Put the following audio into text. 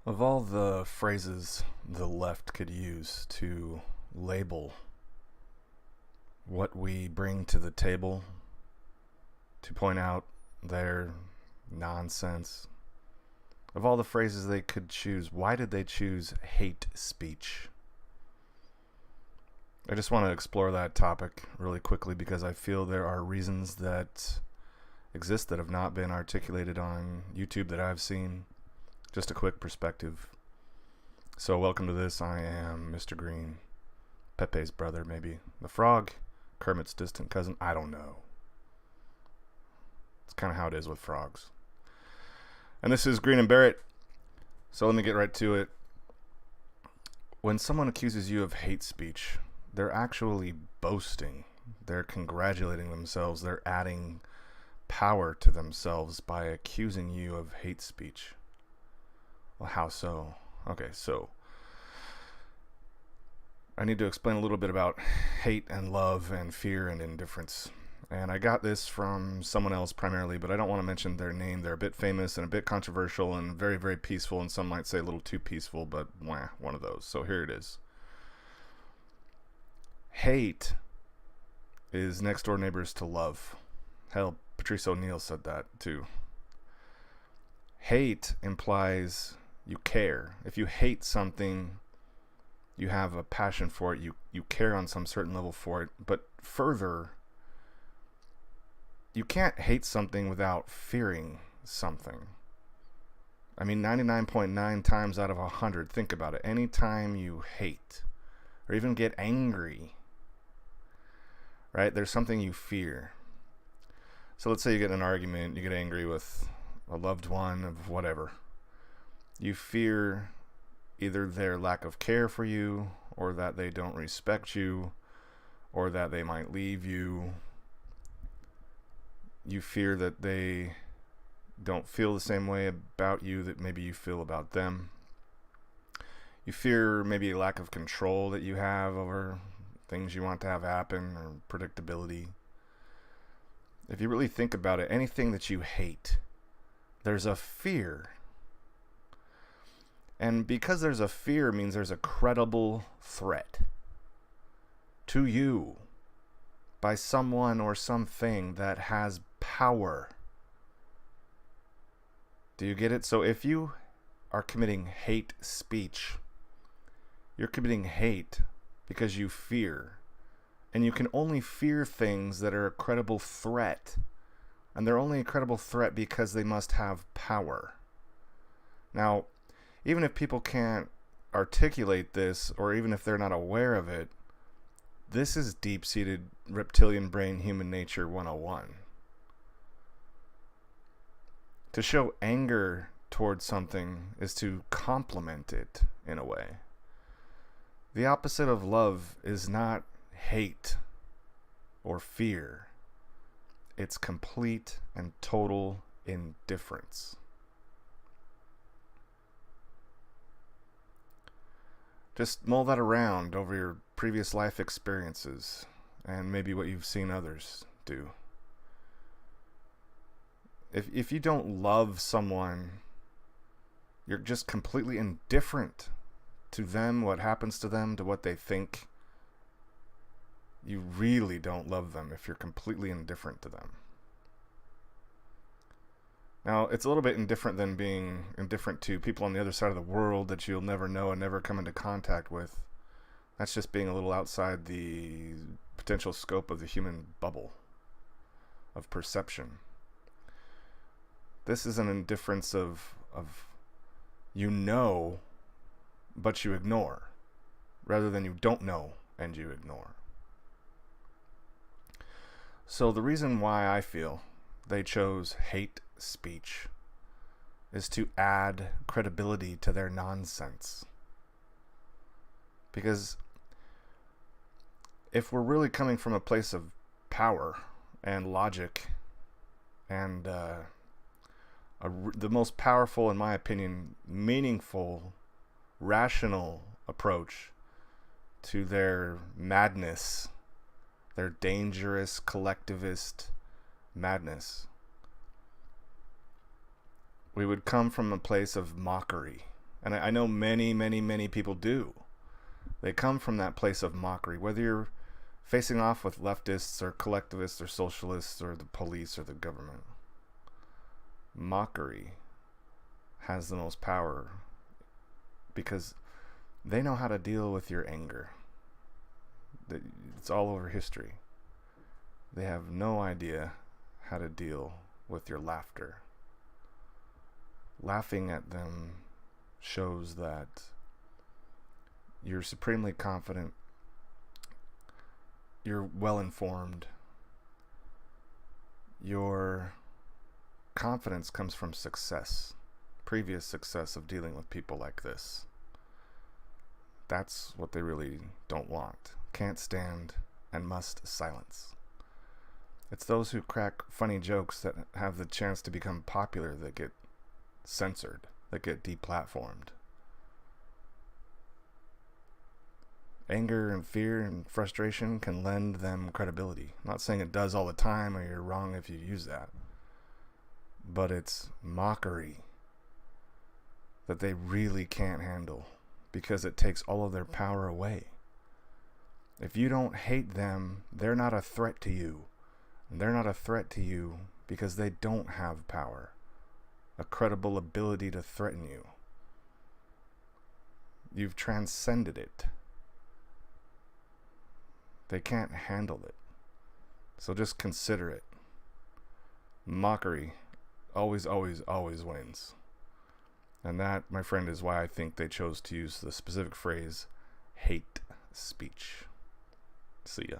Of all the phrases the left could use to label what we bring to the table, to point out their nonsense, of all the phrases they could choose, why did they choose hate speech? I just want to explore that topic really quickly because I feel there are reasons that exist that have not been articulated on YouTube that I've seen. Just a quick perspective. So welcome to this. I am Mr. Green, Pepe's brother, maybe. The frog, Kermit's distant cousin. I don't know. It's kind of how it is with frogs. And this is Green and Barrett. So let me get right to it. When someone accuses you of hate speech, they're actually boasting. They're congratulating themselves. They're adding power to themselves by accusing you of hate speech. Well, how so? Okay, so I need to explain a little bit about hate and love and fear and indifference. And I got this from someone else primarily, but I don't want to mention their name. They're a bit famous and a bit controversial and very, very peaceful, and some might say a little too peaceful, but one of those. So here it is. Hate is next door neighbors to love. Hell, Patrice ONeal said that too. Hate implies you care. If you hate something, you have a passion for it. You care on some certain level for it. But further, you can't hate something without fearing something. I mean, 99.9 times out of 100, think about it. Anytime you hate or even get angry, right, there's something you fear. So let's say you get in an argument, you get angry with a loved one of whatever. You fear either their lack of care for you, or that they don't respect you, or that they might leave you. You fear that they don't feel the same way about you that maybe you feel about them. You fear maybe a lack of control that you have over things you want to have happen, or predictability. If you really think about it, anything that you hate, there's a fear. And because there's a fear means there's a credible threat to you by someone or something that has power. Do you get it? So if you are committing hate speech, you're committing hate because you fear. And you can only fear things that are a credible threat. And they're only a credible threat because they must have power. Now, even if people can't articulate this, or even if they're not aware of it, this is deep-seated reptilian brain human nature 101. To show anger towards something is to compliment it in a way. The opposite of love is not hate or fear. It's complete and total indifference. Just mull that around over your previous life experiences and maybe what you've seen others do. If you don't love someone, you're just completely indifferent to them, what happens to them, to what they think. You really don't love them if you're completely indifferent to them. Now, it's a little bit indifferent than being indifferent to people on the other side of the world that you'll never know and never come into contact with. That's just being a little outside the potential scope of the human bubble of perception. This is an indifference of you know, but you ignore, rather than you don't know and you ignore. So the reason why I feel they chose hate speech is to add credibility to their nonsense. Because if we're really coming from a place of power and logic and the most powerful, in my opinion, meaningful, rational approach to their madness, their dangerous collectivist madness, we would come from a place of mockery. And I know many, many, many people do. They come from that place of mockery, whether you're facing off with leftists or collectivists or socialists or the police or the government. Mockery has the most power because they know how to deal with your anger. It's all over history. They have no idea how to deal with your laughter. Laughing at them shows that you're supremely confident, you're well informed, your confidence comes from success, previous success of dealing with people like this. That's what they really don't want, can't stand, and must silence. It's those who crack funny jokes that have the chance to become popular that get censored, that get deplatformed. Anger and fear and frustration can lend them credibility. I'm not saying it does all the time or you're wrong if you use that. But it's mockery that they really can't handle because it takes all of their power away. If you don't hate them, they're not a threat to you. They're not a threat to you because they don't have power, a credible ability to threaten you. You've transcended it. They can't handle it. So just consider it. Mockery always, always, always wins. And that, my friend, is why I think they chose to use the specific phrase, hate speech. See ya.